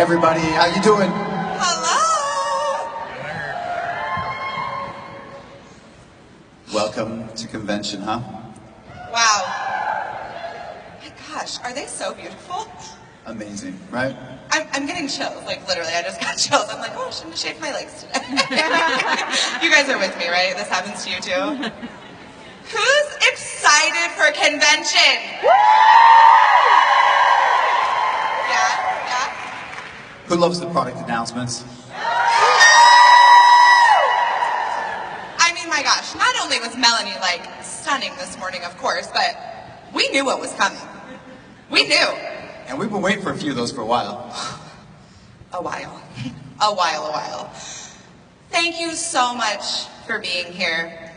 everybody. How you doing? Hello! Welcome to convention, huh? Wow. My gosh, are they so beautiful? Amazing, right? I'm getting chills, like literally, I just got chills. I'm like, oh, I shouldn't have shaved my legs today. You guys are with me, right? This happens to you too? Who's excited for convention? Yeah? Who loves the product announcements? I mean, my gosh, not only was Melanie like stunning this morning, of course, but we knew what was coming. We knew. And we've been waiting for a few of those for a while. A while. Thank you so much for being here.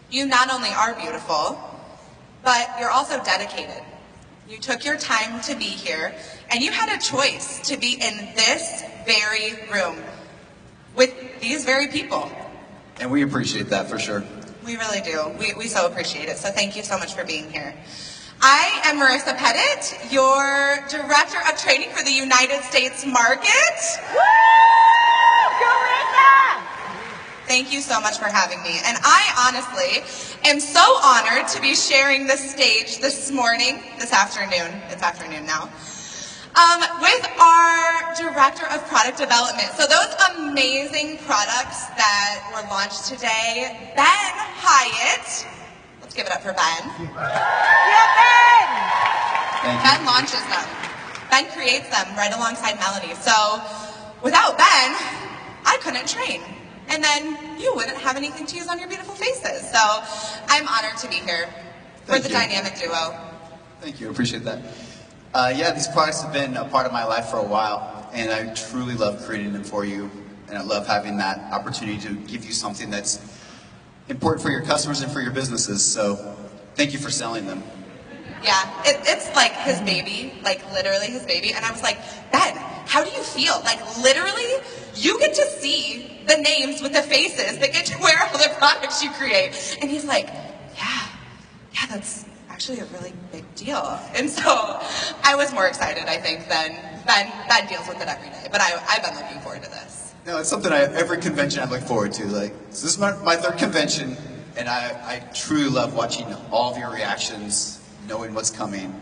You not only are beautiful, but you're also dedicated. You took your time to be here, and you had a choice to be in this very room with these very people. And we appreciate that for sure. We really do. We so appreciate it. So thank you so much for being here. I am Marissa Pettit, your Director of Training for the United States market. Woo! Go Marissa! Thank you so much for having me. And I honestly am so honored to be sharing the stage this afternoon, it's afternoon now, with our Director of Product Development. So those amazing products that were launched today, Ben Hyatt, let's give it up for Ben. Yeah, Ben! Thank you. Ben launches them. Ben creates them right alongside Melanie. So without Ben, I couldn't train. And then you wouldn't have anything to use on your beautiful faces. So I'm honored to be here for the dynamic duo. Thank you, appreciate that. Yeah, these products have been a part of my life for a while, and I truly love creating them for you. And I love having that opportunity to give you something that's important for your customers and for your businesses. So thank you for selling them. Yeah, it's like his baby, like literally his baby. And I was like, Ben, how do you feel? Like literally, you get to see the names with the faces that get to wear all the products you create. And he's like, yeah, that's actually a really big deal. And so I was more excited, I think, than Ben deals with it every day. But I've been looking forward to this. No, it's something every convention I look forward to. Like, so this is my third convention, and I truly love watching all of your reactions, knowing what's coming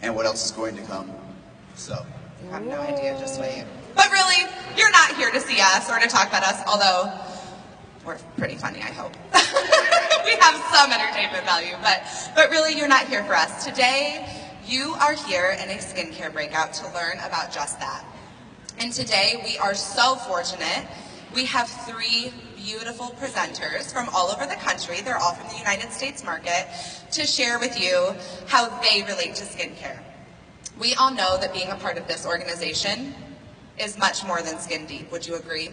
and what else is going to come. So You have no idea, just wait. But really, you're not here to see us or to talk about us, although we're pretty funny, I hope. We have some entertainment value, but really you're not here for us. Today, you are here in a skincare breakout to learn about just that. And today, we are so fortunate. We have 3 beautiful presenters from all over the country. They're all from the United States market to share with you how they relate to skincare. We all know that being a part of this organization is much more than skin deep. Would you agree?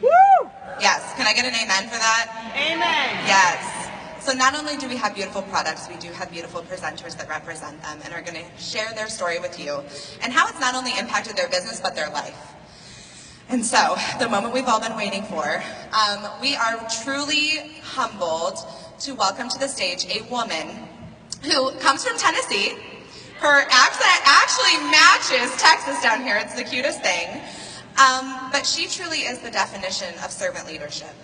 Woo! Yes. Can I get an amen for that? Amen. Yes. So not only do we have beautiful products, we do have beautiful presenters that represent them and are going to share their story with you and how it's not only impacted their business, but their life. And so, the moment we've all been waiting for, we are truly humbled to welcome to the stage a woman who comes from Tennessee. Her accent actually matches Texas down here. It's the cutest thing. But she truly is the definition of servant leadership.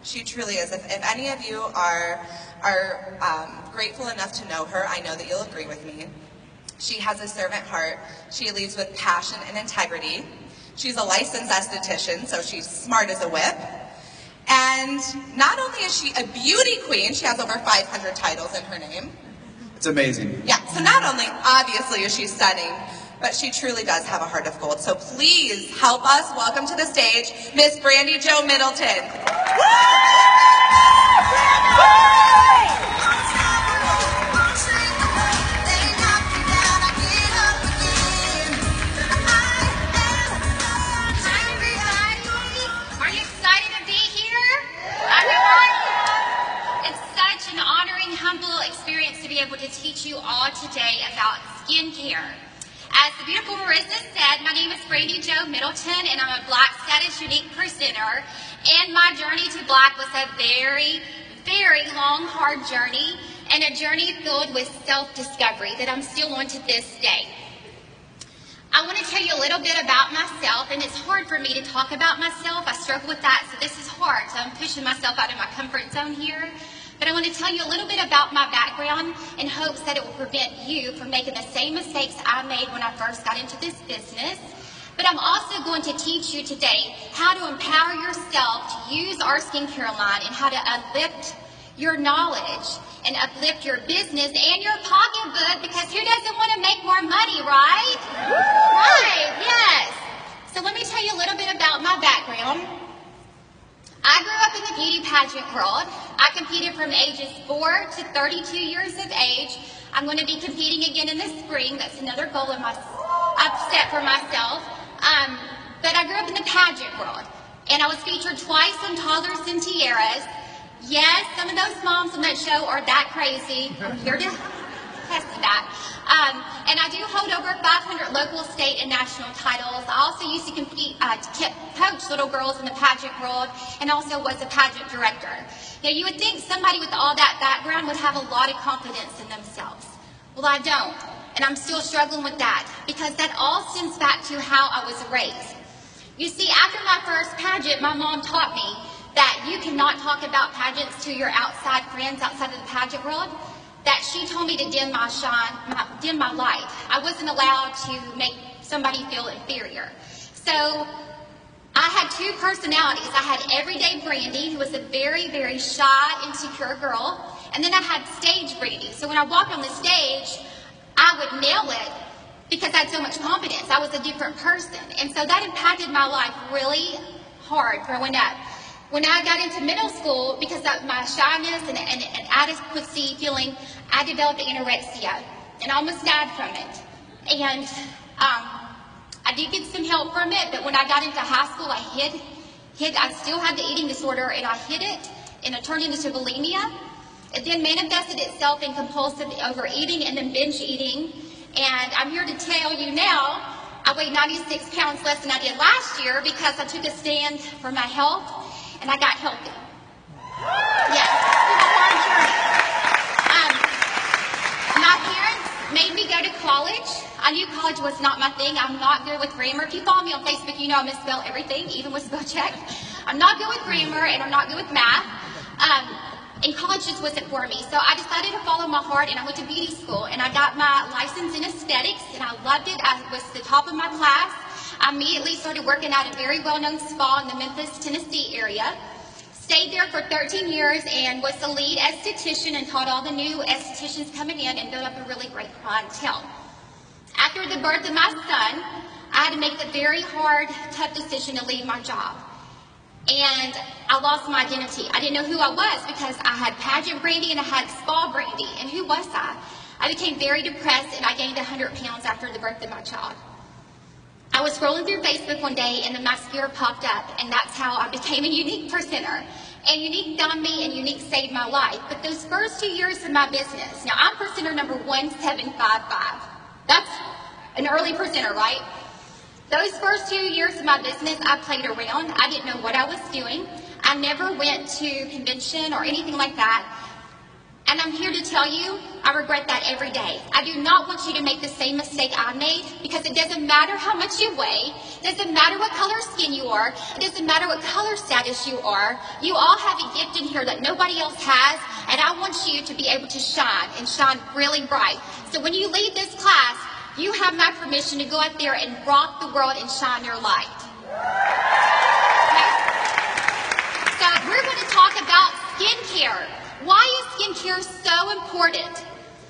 She truly is. If any of you are grateful enough to know her, I know that you'll agree with me. She has a servant heart. She leads with passion and integrity. She's a licensed esthetician, so she's smart as a whip. And not only is she a beauty queen, she has over 500 titles in her name. it's amazing. Yeah, so not only, obviously, is she stunning, but she truly does have a heart of gold. So please help us welcome to the stage Miss Brandy Jo Middleton. Are you excited to be here? Everyone? It's such an honoring, humble experience to be able to teach you all today about skincare. As the beautiful Marissa said, my name is Brandy Jo Middleton, and I'm a Black Status Unique presenter. And my journey to Black was a very, very long, hard journey, and a journey filled with self-discovery that I'm still on to this day. I want to tell you a little bit about myself, and it's hard for me to talk about myself. I struggle with that, so this is hard. So I'm pushing myself out of my comfort zone here. But I want to tell you a little bit about my background in hopes that it will prevent you from making the same mistakes I made when I first got into this business. But I'm also going to teach you today how to empower yourself to use our skincare line and how to uplift your knowledge and uplift your business and your pocketbook, because who doesn't want to make more money, right? Right, yes. So let me tell you a little bit about my background. I grew up in the beauty pageant world. I competed from ages 4 to 32 years of age. I'm going to be competing again in the spring. That's another goal I've set for myself. But I grew up in the pageant world, and I was featured twice on Toddlers and Tiaras. Yes, some of those moms on that show are that crazy. I'm here to test that. And I do hold over 500 local, state, and national titles. I also used to compete, coach little girls in the pageant world, and also was a pageant director. Now, you would think somebody with all that background would have a lot of confidence in themselves. Well, I don't, and I'm still struggling with that, because that all stems back to how I was raised. You see, after my first pageant, my mom taught me that you cannot talk about pageants to your outside friends outside of the pageant world, that she told me to dim my shine, dim my light. I wasn't allowed to make somebody feel inferior. So I had two personalities. I had everyday Brandy, who was a very, very shy, insecure girl, and then I had stage Brandy. So when I walked on the stage, I would nail it because I had so much confidence. I was a different person. And so that impacted my life really hard growing up. When I got into middle school, because of my shyness and inadequacy feeling, I developed anorexia and almost died from it. And I did get some help from it, but when I got into high school, I still had the eating disorder, and I hid it, and it turned into bulimia. It then manifested itself in compulsive overeating and then binge eating. And I'm here to tell you now, I weighed 96 pounds less than I did last year because I took a stand for my health. And I got healthy. Yes, it's a hard journey. My parents made me go to college. I knew college was not my thing. I'm not good with grammar. If you follow me on Facebook, you know I misspell everything, even with spell check. I'm not good with grammar, and I'm not good with math. And college just wasn't for me. So I decided to follow my heart, and I went to beauty school, and I got my license in aesthetics, and I loved it. I was the top of my class. I immediately started working at a very well-known spa in the Memphis, Tennessee area. Stayed there for 13 years and was the lead esthetician and taught all the new estheticians coming in and built up a really great clientele. After the birth of my son, I had to make the very hard, tough decision to leave my job. And I lost my identity. I didn't know who I was because I had pageant Brandy and I had spa Brandy. And who was I? I became very depressed, and I gained 100 pounds after the birth of my child. I was scrolling through Facebook one day, and the mascara popped up, and that's how I became a Younique presenter. And Younique found me, and Younique saved my life. But those first 2 years of my business, now I'm presenter number 1755. That's an early presenter, right? Those first 2 years of my business, I played around. I didn't know what I was doing. I never went to convention or anything like that. And I'm here to tell you, I regret that every day. I do not want you to make the same mistake I made, because it doesn't matter how much you weigh, it doesn't matter what color skin you are, it doesn't matter what color status you are. You all have a gift in here that nobody else has, and I want you to be able to shine and shine really bright. So when you leave this class, you have my permission to go out there and rock the world and shine your light. Okay? So we're going to talk about skincare. Why is skincare so important?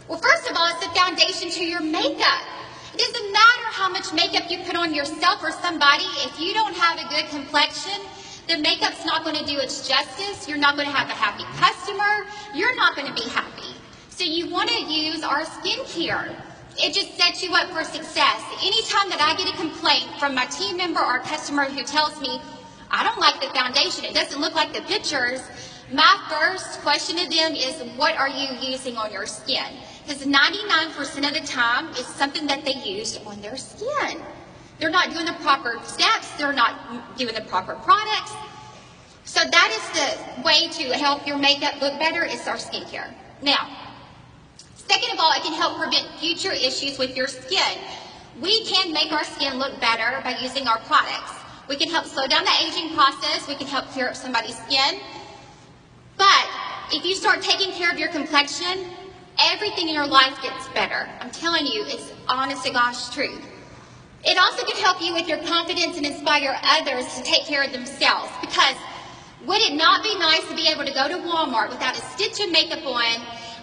Well, first of all, it's the foundation to your makeup. It doesn't matter how much makeup you put on yourself or somebody. If you don't have a good complexion, the makeup's not going to do its justice. You're not going to have a happy customer. You're not going to be happy. So you want to use our skincare. It just sets you up for success. Anytime that I get a complaint from my team member or customer who tells me, I don't like the foundation, it doesn't look like the pictures, my first question to them is, what are you using on your skin? Because 99% of the time, it's something that they used on their skin. They're not doing the proper steps. They're not doing the proper products. So that is the way to help your makeup look better, is our skincare. Now, second of all, it can help prevent future issues with your skin. We can make our skin look better by using our products. We can help slow down the aging process. We can help clear up somebody's skin. But if you start taking care of your complexion, everything in your life gets better. I'm telling you, it's honest to gosh truth. It also can help you with your confidence and inspire others to take care of themselves. Because would it not be nice to be able to go to Walmart without a stitch of makeup on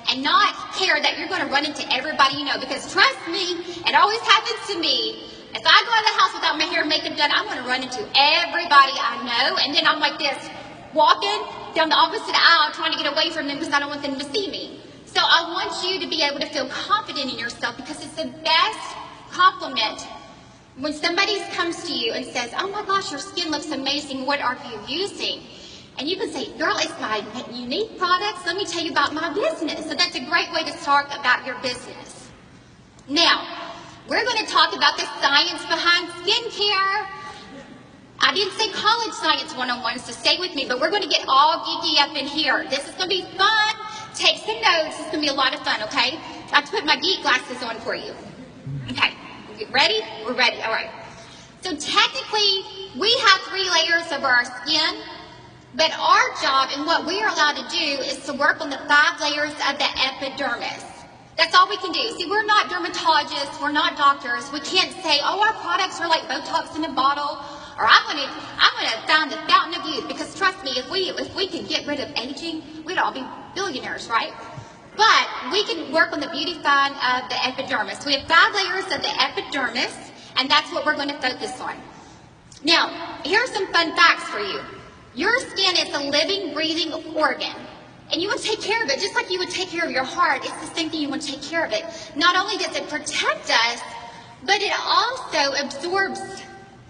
and not care that you're going to run into everybody you know? Because trust me, it always happens to me. If I go out of the house without my hair and makeup done, I'm going to run into everybody I know. And then I'm like this, walking down the opposite aisle trying to get away from them because I don't want them to see me. So I want you to be able to feel confident in yourself, because it's the best compliment when somebody comes to you and says, oh my gosh, your skin looks amazing, what are you using? And you can say, girl, it's my unique products. Let me tell you about my business. So that's a great way to talk about your business. Now, we're going to talk about the science behind skincare. I didn't say college science 101, so stay with me, but we're going to get all geeky up in here. This is going to be fun. Take some notes. It's going to be a lot of fun, okay? I have to put my geek glasses on for you. Okay, ready? We're ready. All right. So technically, we have 3 layers of our skin, but our job and what we are allowed to do is to work on the 5 layers of the epidermis. That's all we can do. See, we're not dermatologists, we're not doctors. We can't say, oh, our products are like Botox in a bottle, or I'm gonna find the fountain of youth. Because trust me, if we could get rid of aging, we'd all be billionaires, right? But we can work on the beautifying of the epidermis. We have 5 layers of the epidermis, and that's what we're going to focus on. Now, here are some fun facts for you. Your skin is a living, breathing organ. And you want to take care of it, just like you would take care of your heart. It's the same thing, you want to take care of it. Not only does it protect us, but it also absorbs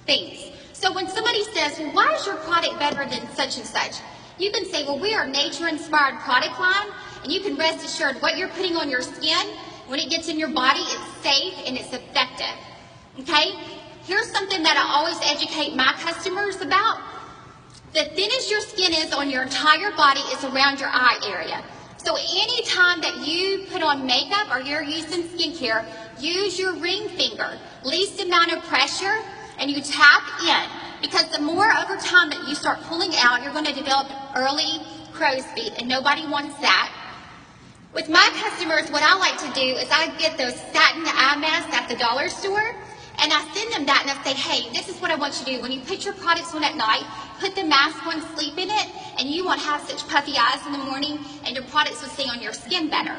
things. So when somebody says, well, why is your product better than such and such? You can say, well, we are a nature-inspired product line, and you can rest assured what you're putting on your skin, when it gets in your body, it's safe and it's effective. Okay? Here's something that I always educate my customers about. The thinnest your skin is on your entire body is around your eye area. So anytime that you put on makeup or you're using skincare, use your ring finger, least amount of pressure, and you tap in. Because the more over time that you start pulling out, you're going to develop early crow's feet, and nobody wants that. With my customers, what I like to do is I get those satin eye masks at the dollar store, and I send them that, and I say, hey, this is what I want you to do. When you put your products on at night, put the mask on, sleep in it, and you won't have such puffy eyes in the morning, and your products will stay on your skin better.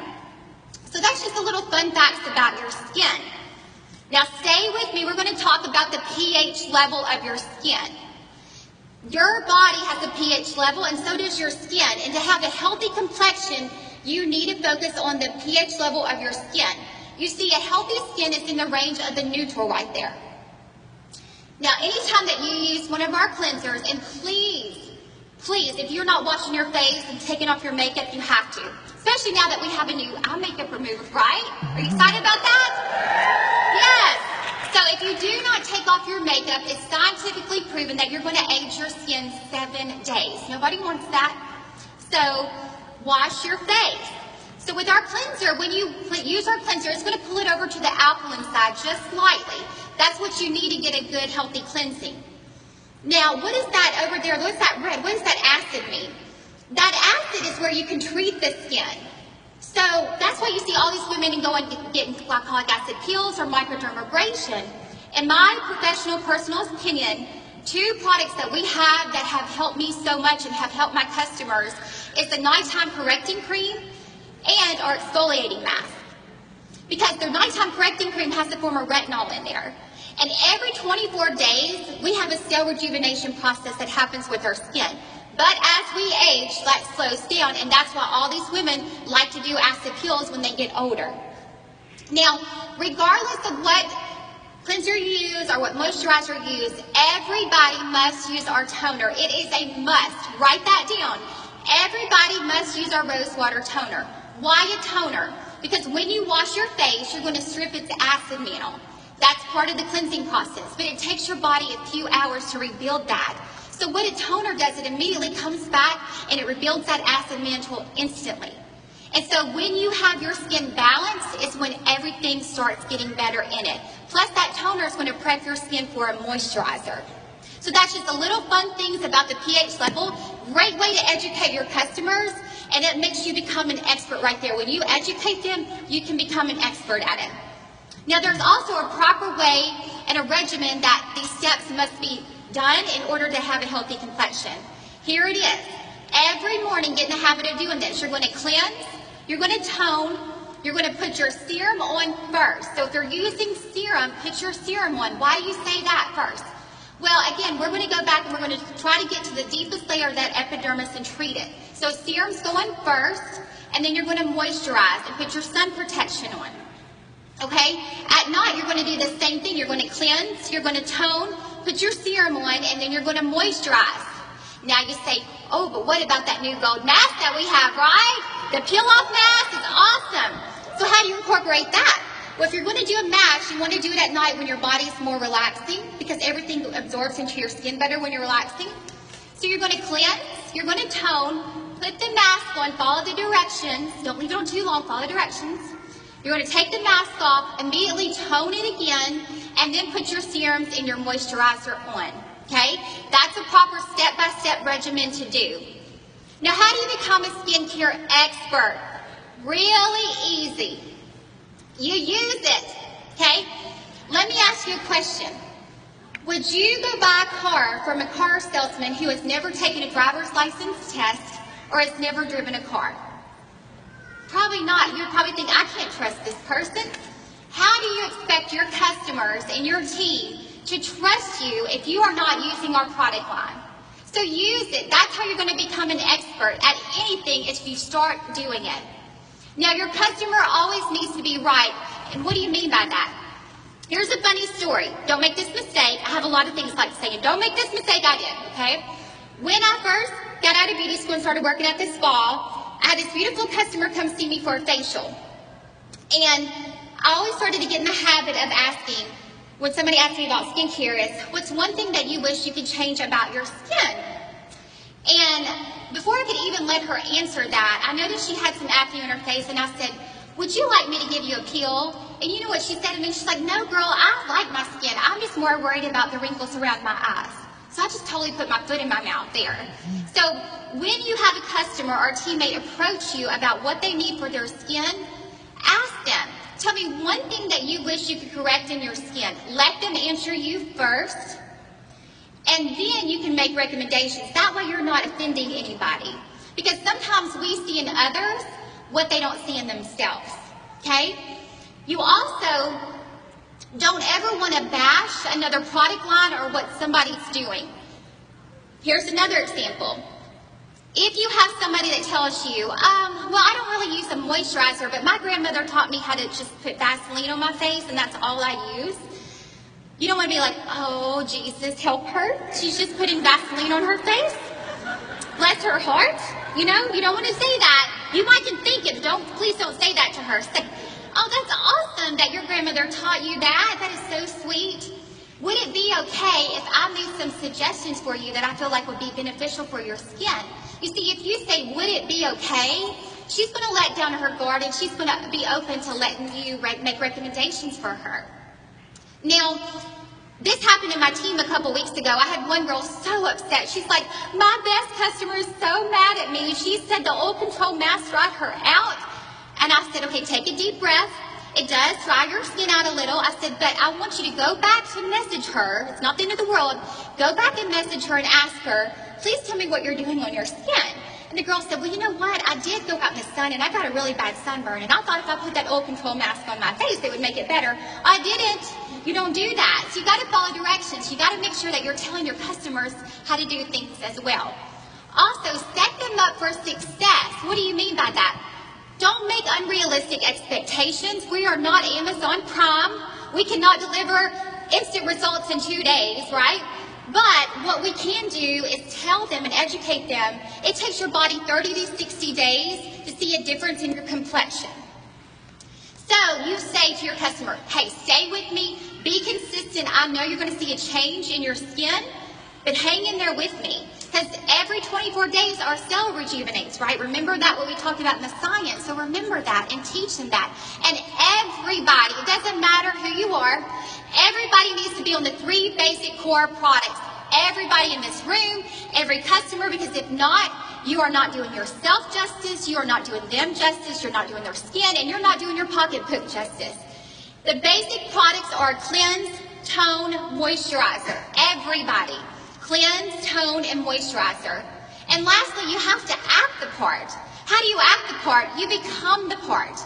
So that's just a little fun facts about your skin. Now stay with me. We're going to talk about the pH level of your skin. Your body has a pH level, and so does your skin. And to have a healthy complexion, you need to focus on the pH level of your skin. You see, a healthy skin is in the range of the neutral right there. Now, anytime that you use one of our cleansers, and please, if you're not washing your face and taking off your makeup, you have to. Especially now that we have a new eye makeup remover, right? Are you excited about that? Yes. So if you do not take off your makeup, it's scientifically proven that you're going to age your skin 7 days. Nobody wants that. So wash your face. So with our cleanser, when you use our cleanser, it's going to pull it over to the alkaline side just slightly. That's what you need to get a good, healthy cleansing. Now, what is that over there? What's that red? What does that acid mean? That acid is where you can treat the skin. So that's why you see all these women going getting glycolic acid peels or microdermabrasion. In my professional, personal opinion, 2 products that we have that have helped me so much and have helped my customers is the nighttime correcting cream and our exfoliating mask. Because their nighttime correcting cream has a form of retinol in there. And every 24 days, we have a cell rejuvenation process that happens with our skin. But as we age, that slows down, and that's why all these women like to do acid peels when they get older. Now, regardless of what cleanser you use or what moisturizer you use, everybody must use our toner. It is a must. Write that down. Everybody must use our rose water toner. Why a toner? Because when you wash your face, you're going to strip its acid mantle. That's part of the cleansing process, but it takes your body a few hours to rebuild that. So what a toner does, it immediately comes back and it rebuilds that acid mantle instantly. And so when you have your skin balanced, it's when everything starts getting better in it. Plus that toner is going to prep your skin for a moisturizer. So that's just the little fun things about the pH level. Great way to educate your customers, and it makes you become an expert right there. When you educate them, you can become an expert at it. Now there's also a proper way and a regimen that these steps must be done in order to have a healthy complexion. Here it is. Every morning get in the habit of doing this. You're going to cleanse, you're going to tone, you're going to put your serum on first. So if you're using serum, put your serum on. Why do you say that first? Well, again, we're going to go back and we're going to try to get to the deepest layer of that epidermis and treat it. So serum's going first, and then you're going to moisturize and put your sun protection on. Okay? At night, you're going to do the same thing. You're going to cleanse, you're going to tone, put your serum on, and then you're going to moisturize. Now you say, oh, but what about that new gold mask that we have, right? The peel-off mask is awesome. So how do you incorporate that? Well, if you're going to do a mask, you want to do it at night when your body's more relaxing, because everything absorbs into your skin better when you're relaxing. So you're going to cleanse, you're going to tone, put the mask on, follow the directions. Don't leave it on too long, follow the directions. You're going to take the mask off, immediately tone it again, and then put your serums and your moisturizer on. Okay? That's a proper step-by-step regimen to do. Now, how do you become a skincare expert? Really easy. You use it. Okay? Let me ask you a question. Would you go buy a car from a car salesman who has never taken a driver's license test or has never driven a car? Probably not. You'd probably think, I can't trust this person. How do you expect your customers and your team to trust you if you are not using our product line? So use it. That's how you're going to become an expert at anything if you start doing it. Now, your customer always needs to be right. And what do you mean by that? Here's a funny story. Don't make this mistake. I have a lot of things like saying, don't make this mistake I did, okay? When I first got out of beauty school and started working at this spa, I had this beautiful customer come see me for a facial. And I always started to get in the habit of asking, when somebody asked me about skincare, is, what's one thing that you wish you could change about your skin? And before I could even let her answer that, I noticed she had some acne on her face, and I said, would you like me to give you a peel? And you know what she said to me? She's like, no, girl, I like my skin. I'm just more worried about the wrinkles around my eyes. So I just totally put my foot in my mouth there. So when you have a customer or a teammate approach you about what they need for their skin, ask them, tell me one thing that you wish you could correct in your skin. Let them answer you first, and then you can make recommendations. That way you're not offending anybody. Because sometimes we see in others what they don't see in themselves, okay? You also don't ever want to bash another product line or what somebody's doing. Here's another example. If you have somebody that tells you, well, I don't really use a moisturizer, but my grandmother taught me how to just put Vaseline on my face, and that's all I use. You don't want to be like, oh, Jesus, help her. She's just putting Vaseline on her face. Bless her heart. You know, you don't want to say that. You might can think it, but please don't say that to her. Say, oh, that's awesome that your grandmother taught you that. That is so sweet. Would it be okay if I made some suggestions for you that I feel like would be beneficial for your skin? You see, if you say, would it be okay, she's going to let down her guard, and she's going to be open to letting you make recommendations for her. Now, this happened in my team a couple weeks ago. I had one girl so upset. She's like, my best customer is so mad at me. She said the oil control mask dried her out. And I said, okay, take a deep breath. It does dry your skin out a little. I said, but I want you to go back to message her. It's not the end of the world. Go back and message her and ask her, please tell me what you're doing on your skin. And the girl said, well, you know what? I did go out in the sun, and I got a really bad sunburn. And I thought if I put that oil control mask on my face, it would make it better. I didn't. You don't do that. So you got to follow directions. You got to make sure that you're telling your customers how to do things as well. Also, set them up for success. What do you mean by that? Don't make unrealistic expectations. We are not Amazon Prime. We cannot deliver instant results in 2 days, right? But what we can do is tell them and educate them. It takes your body 30 to 60 days to see a difference in your complexion. So you say to your customer, hey, stay with me, be consistent. I know you're going to see a change in your skin, but hang in there with me. Because every 24 days our cell rejuvenates, right? Remember that, what we talked about in the science. So remember that and teach them that. And everybody, it doesn't matter who you are, everybody needs to be on the 3 basic core products. Everybody in this room, every customer, because if not, you are not doing yourself justice, you are not doing them justice, you're not doing their skin, and you're not doing your pocketbook justice. The basic products are cleanse, tone, moisturizer. Everybody. Cleanse, tone, and moisturizer. And lastly, you have to act the part. How do you act the part? You become the part.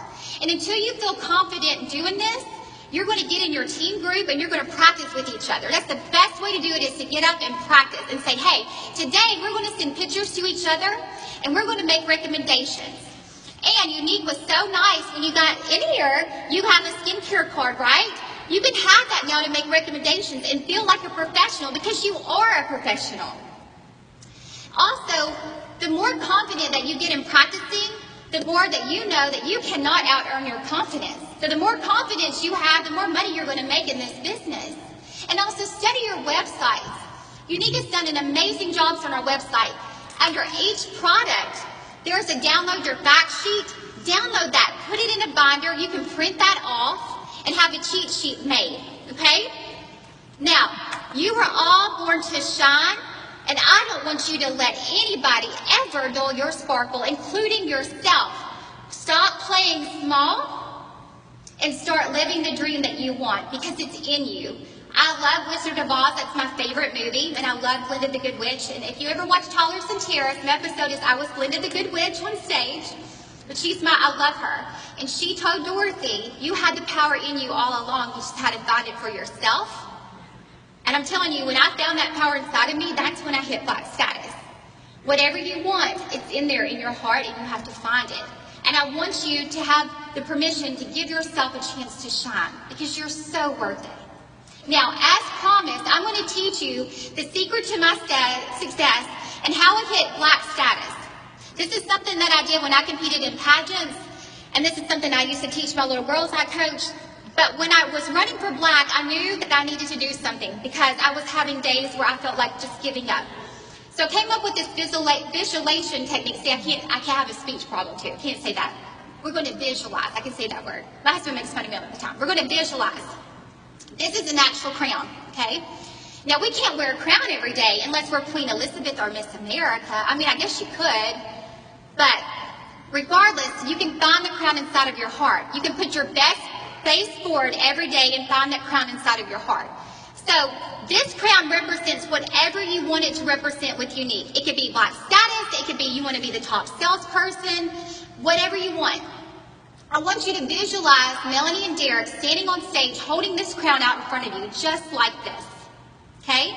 And until you feel confident doing this, you're going to get in your team group and you're going to practice with each other. That's the best way to do it, is to get up and practice and say, hey, today we're going to send pictures to each other and we're going to make recommendations. And Unique was so nice when you got in here, you have a skincare card, right? You can have that now to make recommendations and feel like a professional, because you are a professional. Also, the more confident that you get in practicing, the more that you know that you cannot out-earn your confidence. So the more confidence you have, the more money you're going to make in this business. And also study your websites. Unique has done an amazing job on our website. Under each product, there's a download your fact sheet. Download that, put it in a binder. You can print that off and have a cheat sheet made, okay? Now, you were all born to shine, and I don't want you to let anybody ever dull your sparkle, including yourself. Stop playing small and start living the dream that you want, because it's in you. I love Wizard of Oz. That's my favorite movie, and I love Glinda the Good Witch. And if you ever watch Toddlers and Tiaras, the episode is I was Glinda the Good Witch on stage. But I love her. And she told Dorothy, you had the power in you all along. You just had to find it for yourself. And I'm telling you, when I found that power inside of me, that's when I hit black status. Whatever you want, it's in there in your heart, and you have to find it. And I want you to have the permission to give yourself a chance to shine, because you're so worth it. Now, as promised, I'm going to teach you the secret to my success and how I hit black status. This is something that I did when I competed in pageants, and this is something I used to teach my little girls I coached. But when I was running for black, I knew that I needed to do something, because I was having days where I felt like just giving up. So I came up with this visualization technique. See, I can't have a speech problem too. I can't say that. We're going to visualize. I can say that word. My husband makes fun of me all the time. We're going to visualize. This is an actual crown, okay? Now, we can't wear a crown every day unless we're Queen Elizabeth or Miss America. I mean, I guess you could. But regardless, you can find the crown inside of your heart. You can put your best face forward every day and find that crown inside of your heart. So this crown represents whatever you want it to represent with Unique. It could be black status. It could be you want to be the top salesperson. Whatever you want. I want you to visualize Melanie and Derek standing on stage holding this crown out in front of you, just like this. Okay?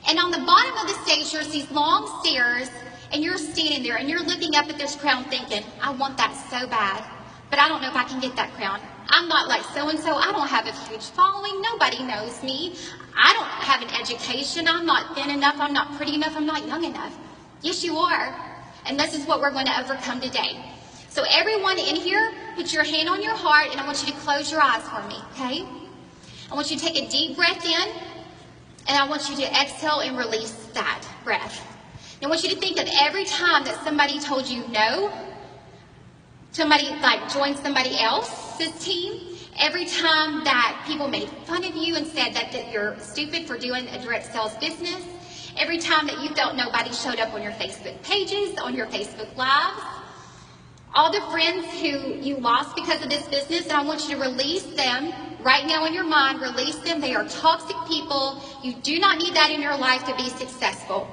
And on the bottom of the stage, there's these long stairs. And you're standing there and you're looking up at this crown thinking, I want that so bad, but I don't know if I can get that crown. I'm not like so-and-so. I don't have a huge following. Nobody knows me. I don't have an education. I'm not thin enough. I'm not pretty enough. I'm not young enough. Yes, you are. And this is what we're going to overcome today. So everyone in here, put your hand on your heart, and I want you to close your eyes for me, okay? I want you to take a deep breath in, and I want you to exhale and release that breath. I want you to think of every time that somebody told you no, somebody like joined somebody else's team, every time that people made fun of you and said that you're stupid for doing a direct sales business, every time that you felt nobody showed up on your Facebook pages, on your Facebook lives, all the friends who you lost because of this business, and I want you to release them right now in your mind. Release them. They are toxic people. You do not need that in your life to be successful.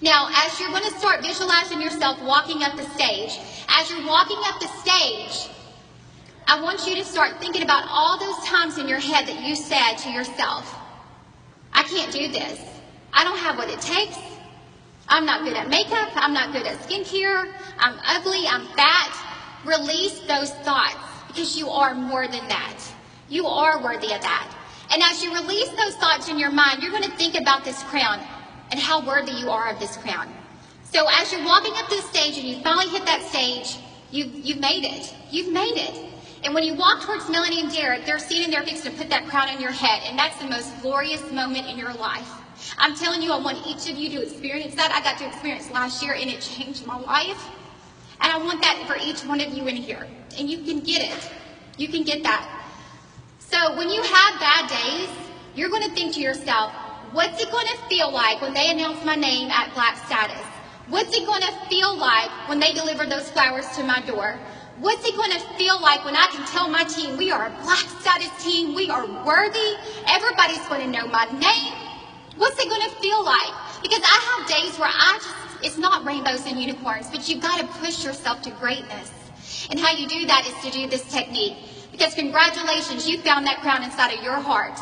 Now, as you're going to start visualizing yourself walking up the stage, as you're walking up the stage, I want you to start thinking about all those times in your head that you said to yourself, I can't do this. I don't have what it takes. I'm not good at makeup. I'm not good at skincare. I'm ugly. I'm fat. Release those thoughts, because you are more than that. You are worthy of that. And as you release those thoughts in your mind, you're going to think about this crown and how worthy you are of this crown. So as you're walking up to the stage and you finally hit that stage, you've made it. You've made it. And when you walk towards Melanie and Derek, they're standing there fixing to put that crown on your head, and that's the most glorious moment in your life. I'm telling you, I want each of you to experience that. I got to experience last year, and it changed my life. And I want that for each one of you in here. And you can get it. You can get that. So when you have bad days, you're going to think to yourself, what's it going to feel like when they announce my name at Black Status? What's it going to feel like when they deliver those flowers to my door? What's it going to feel like when I can tell my team, we are a Black Status team, we are worthy, everybody's going to know my name? What's it going to feel like? Because I have days where it's not rainbows and unicorns, but you've got to push yourself to greatness. And how you do that is to do this technique. Because congratulations, you found that crown inside of your heart.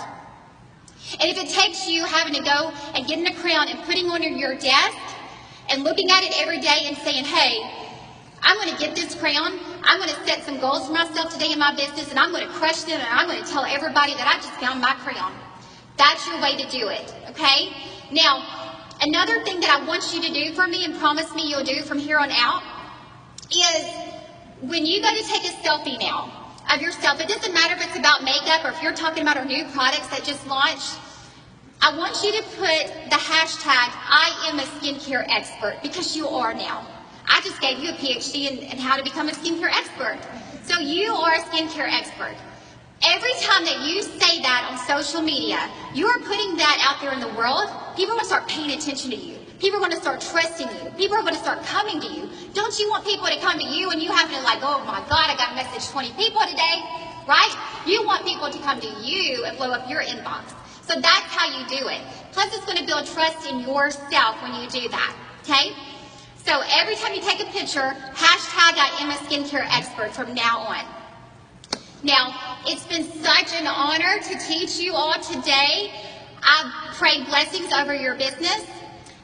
And if it takes you having to go and getting a crown and putting on your desk and looking at it every day and saying, hey, I'm going to get this crown, I'm going to set some goals for myself today in my business, and I'm going to crush them, and I'm going to tell everybody that I just found my crown. That's your way to do it, okay? Now, another thing that I want you to do for me and promise me you'll do from here on out is when you go to take a selfie now of yourself, it doesn't matter if it's about makeup or if you're talking about our new products that just launched, I want you to put the hashtag, I am a skincare expert, because you are now. I just gave you a PhD in how to become a skincare expert. So you are a skincare expert. Every time that you say that on social media, you are putting that out there in the world, people are going to start paying attention to you. People are going to start trusting you. People are going to start coming to you. Don't you want people to come to you and you having to like, oh my God, I got to message 20 people today, right? You want people to come to you and blow up your inbox. So that's how you do it. Plus, it's going to build trust in yourself when you do that, okay? So every time you take a picture, hashtag I am a skincare expert from now on. Now, it's been such an honor to teach you all today. I pray blessings over your business.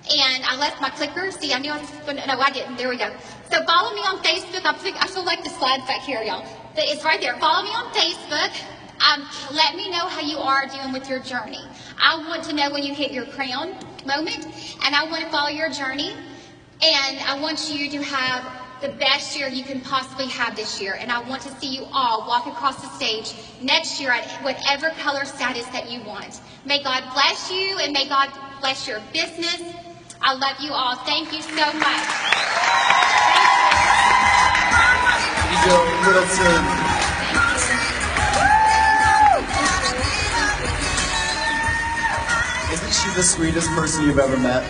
And I left my clicker. See, I knew I was going to, no, I didn't. There we go. So follow me on Facebook. I feel like the slides back here, y'all. But it's right there. Follow me on Facebook. Let me know how you are doing with your journey. I want to know when you hit your crown moment. And I want to follow your journey. And I want you to have the best year you can possibly have this year. And I want to see you all walk across the stage next year at whatever color status that you want. May God bless you and may God bless your business. I love you all. Thank you so much. Middleton. Isn't she the sweetest person you've ever met?